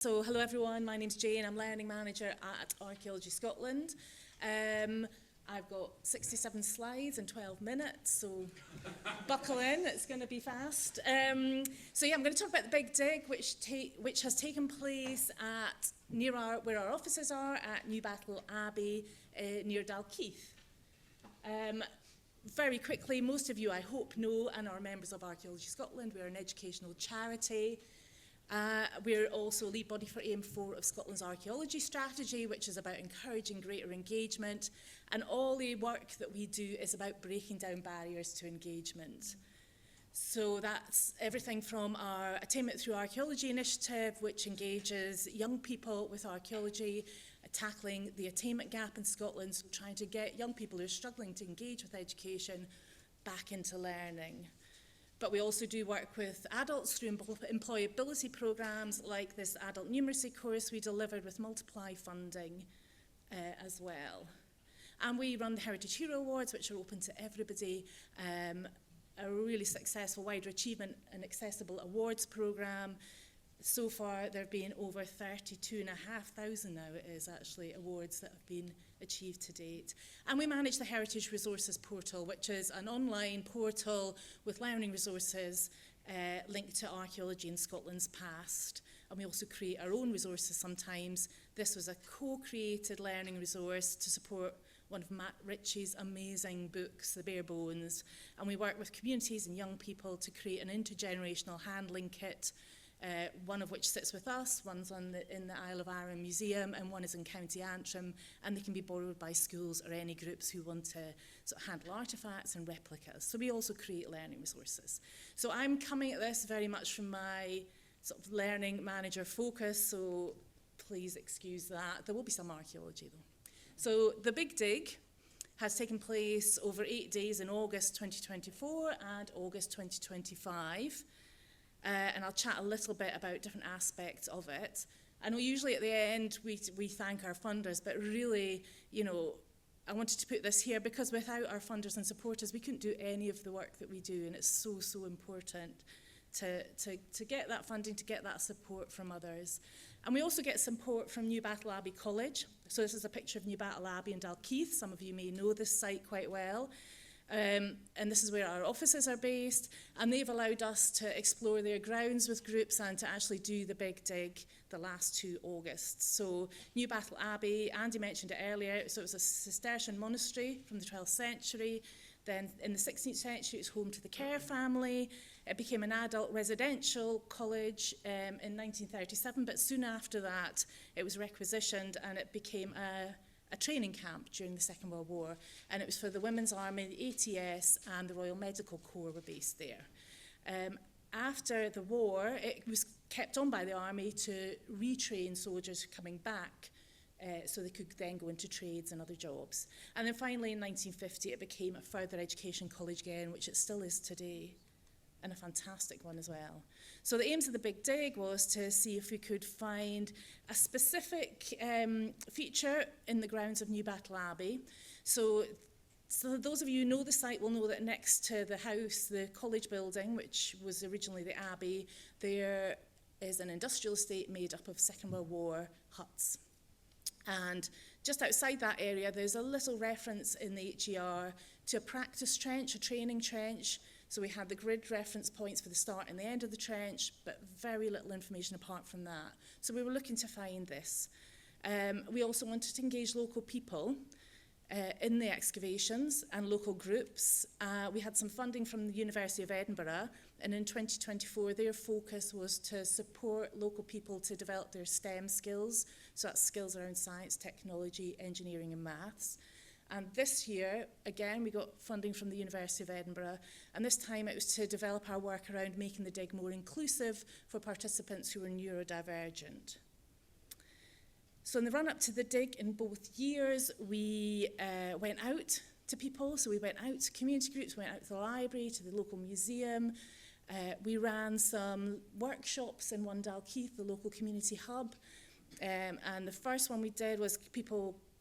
So hello everyone, my name's Jane, I'm Learning Manager at Archaeology Scotland. I've got 67 slides in 12 minutes, so buckle in, it's going to be fast. I'm going to talk about the Big Dig, which has taken place at where our offices are at Newbattle Abbey near Dalkeith. Very quickly, most of you I hope know and are members of Archaeology Scotland. We're an educational charity. We're also lead body for Aim 4 of Scotland's archaeology strategy, which is about encouraging greater engagement. And all the work that we do is about breaking down barriers to engagement. So that's everything from our Attainment Through Archaeology initiative, which engages young people with archaeology, tackling the attainment gap in Scotland, so trying to get young people who are struggling to engage with education back into learning. But we also do work with adults through employability programmes like this adult numeracy course we delivered with Multiply funding as well. And we run the Heritage Hero Awards, which are open to everybody, a really successful wider achievement and accessible awards programme. So far, there have been over 32,500 now it is actually awards that have been achieved to date. And we manage the Heritage Resources Portal, which is an online portal with learning resources linked to archaeology in Scotland's past. And we also create our own resources sometimes. This was a co-created learning resource to support one of Matt Ritchie's amazing books, The Bare Bones. And we work with communities and young people to create an intergenerational handling kit, one of which sits with us, one's in the Isle of Arran Museum, and one is in County Antrim, and they can be borrowed by schools or any groups who want to sort of handle artefacts and replicas. So we also create learning resources. So I'm coming at this very much from my sort of learning manager focus, so please excuse that. There will be some archaeology though. So the Big Dig has taken place over 8 days in August 2024 and August 2025. And I'll chat a little bit about different aspects of it. I know usually at the end we thank our funders, but really, you know, I wanted to put this here because without our funders and supporters, we couldn't do any of the work that we do, and it's so important to get that funding, to get that support from others. And we also get support from Newbattle Abbey College. So this is a picture of Newbattle Abbey in Dalkeith. Some of you may know this site quite well. And this is where our offices are based, and they've allowed us to explore their grounds with groups and to actually do the Big Dig the last 2 Augusts. So Newbattle Abbey, Andy mentioned it earlier, so it was a Cistercian monastery from the 12th century. Then in the 16th century it was home to the Kerr family. It became an adult residential college in 1937, but soon after that it was requisitioned and it became a training camp during the Second World War, and it was for the Women's Army, the ATS and the Royal Medical Corps were based there. After the war, it was kept on by the Army to retrain soldiers coming back so they could then go into trades and other jobs. And then finally in 1950 it became a further education college again, which it still is today, and a fantastic one as well. So the aims of the Big Dig was to see if we could find a specific feature in the grounds of Newbattle Abbey. So those of you who know the site will know that next to the house, the college building, which was originally the Abbey, there is an industrial estate made up of Second World War huts. And just outside that area, there's a little reference in the HER to a practice trench, a training trench. So we had the grid reference points for the start and the end of the trench, but very little information apart from that. So we were looking to find this. We also wanted to engage local people in the excavations and local groups. We had some funding from the University of Edinburgh, and in 2024 their focus was to support local people to develop their STEM skills, so that's skills around science, technology, engineering and maths. And this year, again, we got funding from the University of Edinburgh, and this time it was to develop our work around making the dig more inclusive for participants who were neurodivergent. So in the run-up to the dig in both years, we went out to people. So we went out to community groups, went out to the library, to the local museum. We ran some workshops in Dalkeith, the local community hub. And the first one we did was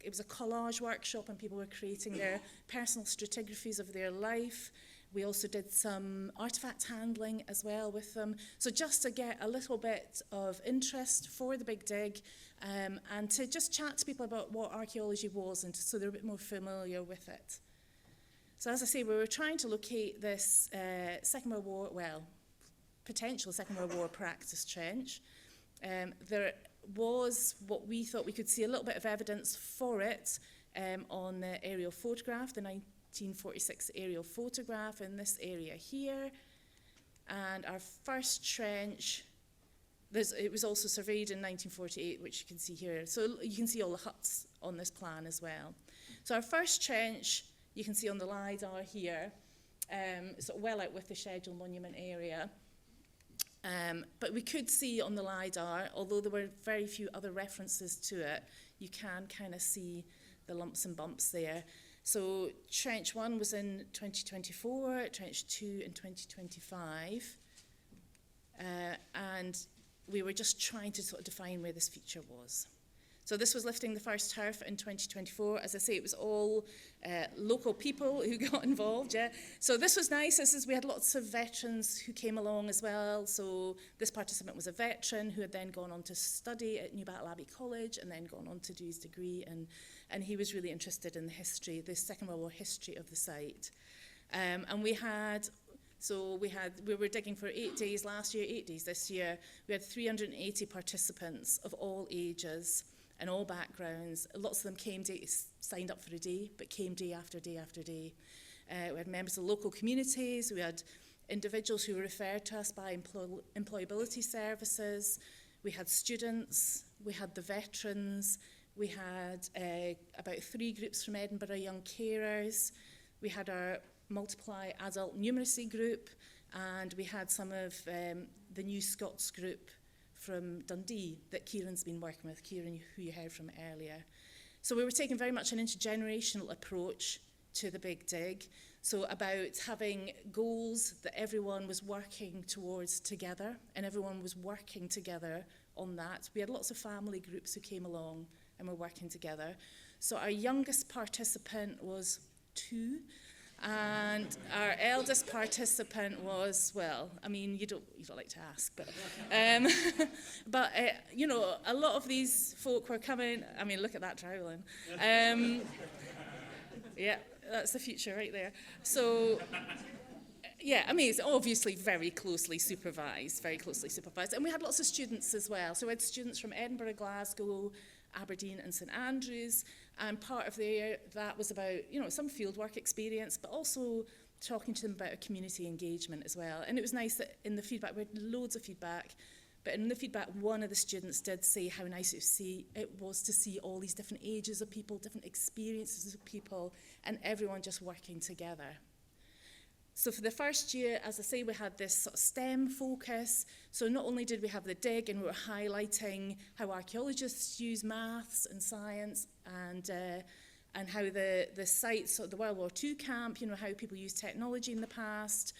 it was a collage workshop, and people were creating their personal stratigraphies of their life. We also did some artefact handling as well with them. So just to get a little bit of interest for the big dig, and to just chat to people about what archaeology was, and so they're a bit more familiar with it. So as I say, we were trying to locate this Second World War, well, potential Second World War practice trench. There was what we thought we could see a little bit of evidence for it on the aerial photograph, the 1946 aerial photograph in this area here. And our first trench, it was also surveyed in 1948, which you can see here. So you can see all the huts on this plan as well. So our first trench, you can see on the LiDAR here, sort of well out with the scheduled monument area. But we could see on the LiDAR, although there were very few other references to it, you can kind of see the lumps and bumps there. So Trench 1 was in 2024, Trench 2 in 2025. And we were just trying to sort of define where this feature was. So this was lifting the first turf in 2024. As I say, it was all local people who got involved, yeah. So this was nice. We had lots of veterans who came along as well. So this participant was a veteran who had then gone on to study at Newbattle Abbey College and then gone on to do his degree. And he was really interested in the history, the Second World War history of the site. And we were digging for 8 days last year, 8 days this year. We had 380 participants of all ages and all backgrounds. Lots of them signed up for a day, but came day after day after day. We had members of local communities. We had individuals who were referred to us by employability services. We had students. We had the veterans. We had about 3 groups from Edinburgh, young carers. We had our Multiply adult numeracy group, and we had some of the New Scots group from Dundee that Kieran's been working with, Kieran, who you heard from earlier. So we were taking very much an intergenerational approach to the big dig, so about having goals that everyone was working towards together, and everyone was working together on that. We had lots of family groups who came along and were working together. So our youngest participant was 2, and our eldest participant was, well, I mean, you don't like to ask, but you know, a lot of these folk were coming. I mean, look at that troweling. Yeah, that's the future right there. So, yeah, I mean, it's obviously very closely supervised, and we had lots of students as well. So we had students from Edinburgh, Glasgow, Aberdeen and St Andrews, and part of that was about, you know, some fieldwork experience, but also talking to them about community engagement as well. And it was nice that in the feedback, we had loads of feedback, but in the feedback, one of the students did say how nice it was to see all these different ages of people, different experiences of people, and everyone just working together. So for the first year, as I say, we had this sort of STEM focus. So not only did we have the dig, and we were highlighting how archaeologists use maths and science, and how the sites, so the World War II camp, you know, how people use technology in the past.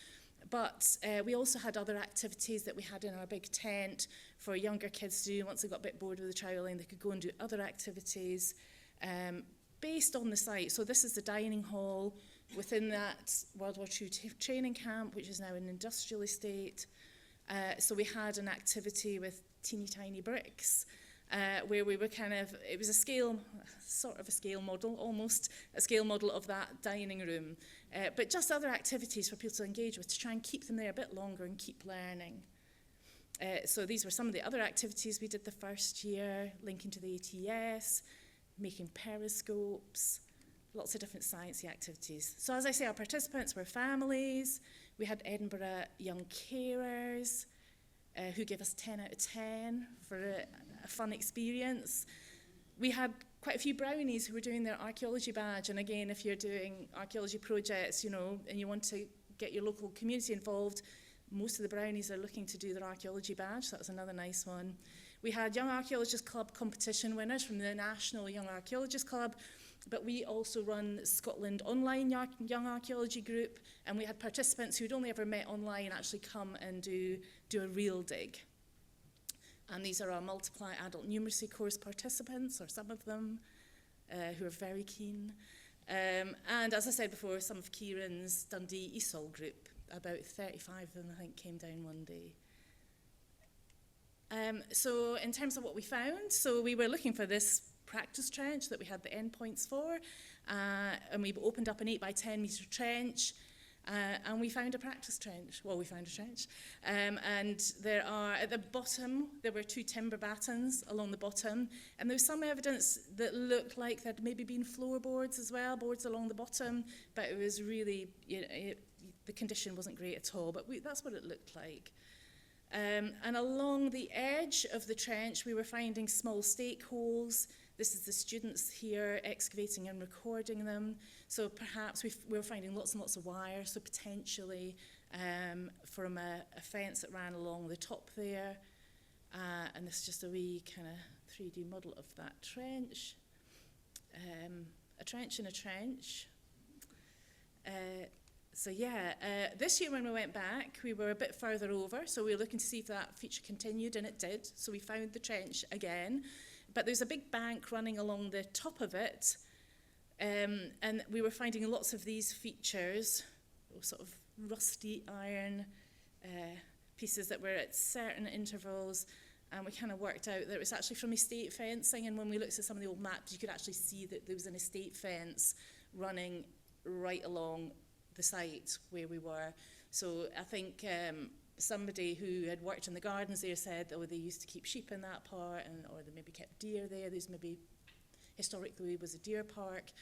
But we also had other activities that we had in our big tent for younger kids to do. Once they got a bit bored with the troweling, they could go and do other activities based on the site. So this is the dining hall within that World War II training camp, which is now an industrial estate. So we had an activity with teeny tiny bricks, where we were it was sort of a scale model, almost a scale model of that dining room. But just other activities for people to engage with, to try and keep them there a bit longer and keep learning. So these were some of the other activities we did the first year, linking to the ATS, making periscopes, lots of different sciencey activities. So as I say, our participants were families. We had Edinburgh young carers who gave us 10 out of 10 for a fun experience. We had quite a few brownies who were doing their archaeology badge. And again, if you're doing archaeology projects, you know, and you want to get your local community involved, most of the brownies are looking to do their archaeology badge. So that was another nice one. We had Young Archaeologist Club competition winners from the National Young Archaeologist Club, but we also run Scotland Online Young Archaeology Group, and we had participants who'd only ever met online actually come and do a real dig. And these are our Multiply Adult Numeracy course participants, or some of them, who are very keen. And as I said before, some of Kieran's Dundee ESOL group, about 35 of them, I think, came down one day. So in terms of what we found, so we were looking for this practice trench that we had the endpoints for, and we opened up an 8 by 10 metre trench, and we found a practice trench. Well, we found a trench. And there are, at the bottom, there were 2 timber battens along the bottom, and there was some evidence that looked like there'd maybe been floorboards as well, boards along the bottom, but it was really, you know, the condition wasn't great at all, but that's what it looked like. And along the edge of the trench, we were finding small stake holes. This is the students here excavating and recording them. So perhaps we were finding lots and lots of wire, so potentially from a fence that ran along the top there. And this is just a wee kind of 3D model of that trench. A trench in a trench. So yeah, this year when we went back, we were a bit further over, so we were looking to see if that feature continued, and it did. So we found the trench again, but there's a big bank running along the top of it, and we were finding lots of these features, sort of rusty iron pieces that were at certain intervals, and we kind of worked out that it was actually from estate fencing, and when we looked at some of the old maps, you could actually see that there was an estate fence running right along the site where we were. So I think somebody who had worked in the gardens there said, oh, they used to keep sheep in that part, or they maybe kept deer there. There's maybe historically was a deer park.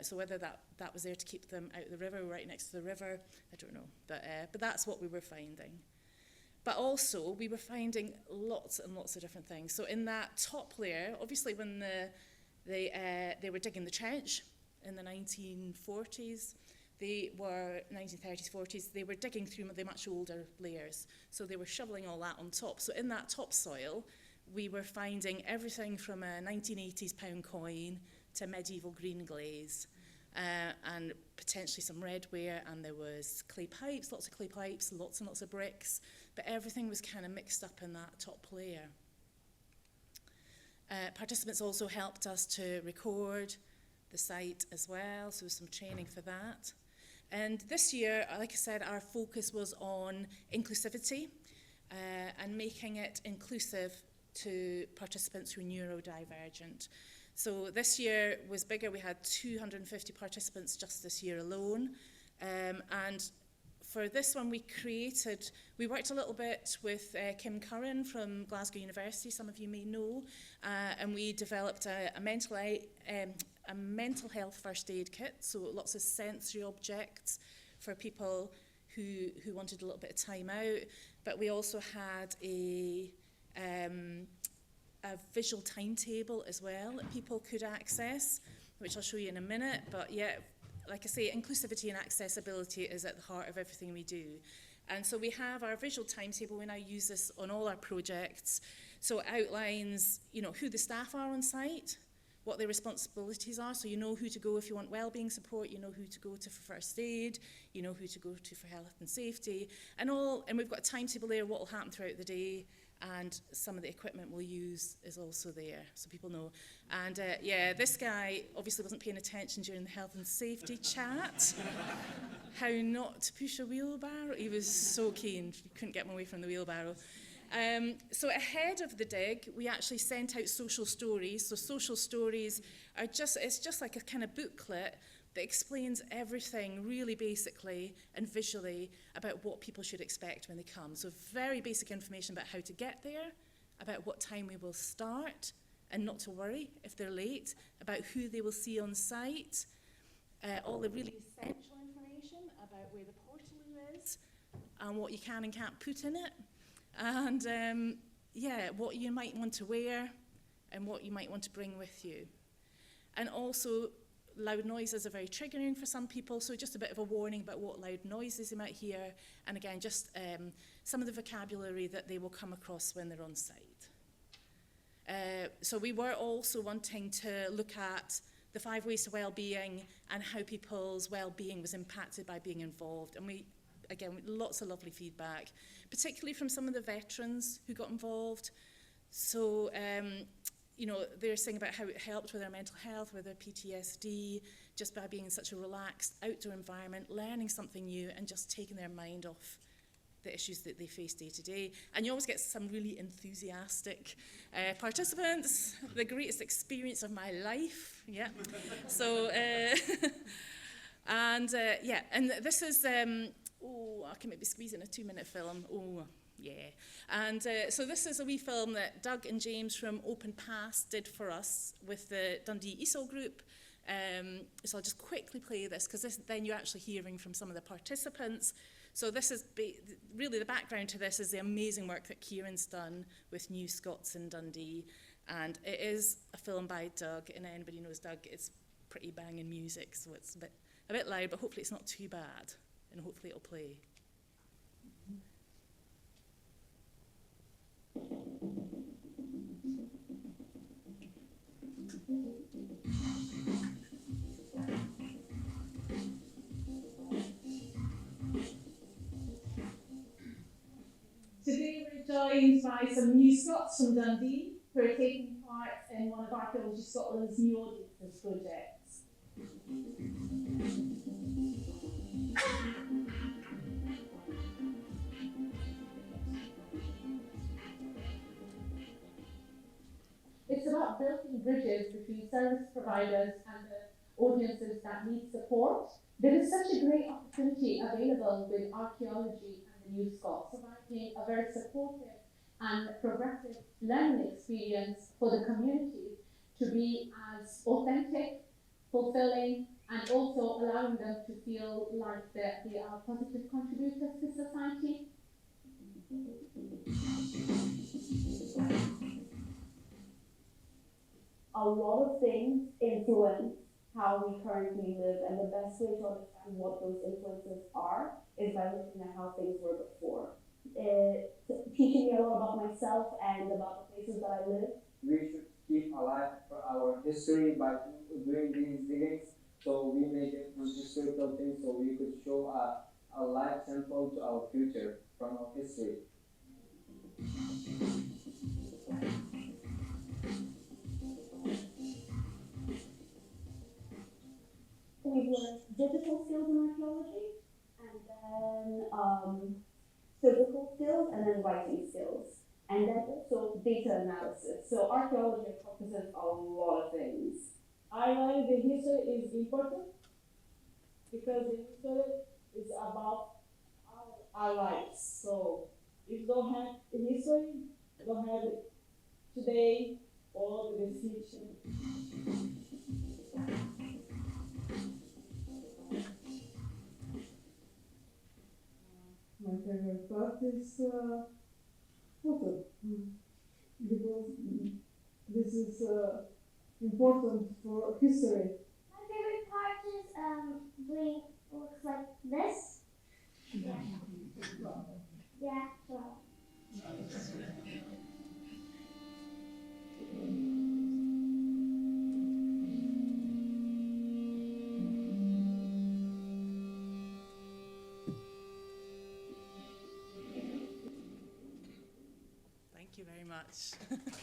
So whether that was there to keep them out of the river, right next to the river, I don't know. But that's what we were finding. But also, we were finding lots and lots of different things. So in that top layer, obviously when they were digging the trench in the 1940s, they were 1930s, 40s, they were digging through the much older layers. So they were shoveling all that on top. So in that topsoil, we were finding everything from a 1980s pound coin to medieval green glaze, and potentially some redware, and there was clay pipes, lots of clay pipes, lots and lots of bricks, but everything was kind of mixed up in that top layer. Participants also helped us to record the site as well, so some training for that. And this year, like I said, our focus was on inclusivity and making it inclusive to participants who are neurodivergent. So this year was bigger. We had 250 participants just this year alone. And for this one, we worked a little bit with Kim Curran from Glasgow University, some of you may know, and we developed a mental health first aid kit, so lots of sensory objects for people who wanted a little bit of time out. But we also had a visual timetable as well that people could access, which I'll show you in a minute. But yeah, like I say, inclusivity and accessibility is at the heart of everything we do. And so we have our visual timetable. We now use this on all our projects. So it outlines, you know, who the staff are on site, what their responsibilities are, so you know who to go if you want wellbeing support, you know who to go to for first aid, you know who to go to for health and safety, and we've got a timetable there, what will happen throughout the day, and some of the equipment we'll use is also there, so people know. And yeah, this guy obviously wasn't paying attention during the health and safety chat. How not to push a wheelbarrow. He was so keen, you couldn't get him away from the wheelbarrow. So ahead of the dig, we actually sent out social stories. So social stories are it's just like a kind of booklet that explains everything really basically and visually about what people should expect when they come. So very basic information about how to get there, about what time we will start, and not to worry if they're late, about who they will see on site, all the really essential information about where the portaloo is, and what you can and can't put in it. And yeah, what you might want to wear and what you might want to bring with you. And also, loud noises are very triggering for some people, so just a bit of a warning about what loud noises they might hear, and again, just some of the vocabulary that they will come across when they're on site. So we were also wanting to look at the 5 ways to well-being and how people's well-being was impacted by being involved. And again, lots of lovely feedback, particularly from some of the veterans who got involved. So you know, they're saying about how it helped with their mental health, with their PTSD, just by being in such a relaxed outdoor environment, learning something new and just taking their mind off the issues that they face day to day. And you always get some really enthusiastic participants. The greatest experience of my life, yeah. So, and this is, I can maybe squeeze in a 2-minute film. Oh, yeah. And so this is a wee film that Doug and James from Open Past did for us with the Dundee ESOL group. So I'll just quickly play this, because then you're actually hearing from some of the participants. So this is really the background to this is the amazing work that Kieran's done with New Scots in Dundee. And it is a film by Doug, and anybody knows Doug, it's pretty banging music, so it's a bit loud, but hopefully it's not too bad, and hopefully it'll play. Today we're joined by some New Scots from Dundee who are taking part in one of Archaeology Scotland's new audiences projects. It's about building bridges between service providers and the audiences that need support. There is such a great opportunity available with archaeology and the New Scots, providing a very supportive and progressive learning experience for the community to be as authentic, fulfilling, and also allowing them to feel like they are positive contributors to society. A lot of things influence how we currently live, and the best way to understand what those influences are is by looking at how things were before. Teaching me a lot about myself and about the places that I live. We should keep alive our history by doing these diggings, so we make it from historical things, so we could show a live sample to our future from our history. We've learned digital skills in archaeology, and then physical skills, and then writing skills, and then also data analysis. So archaeology encompasses a lot of things. I learned the history is important because the history is about our lives. So if you don't have the history, you don't have it today or the future. My favorite part is photo, because this is important for history. My favorite part is doing looks like this. Yeah. Yeah. Well. Thank you very much.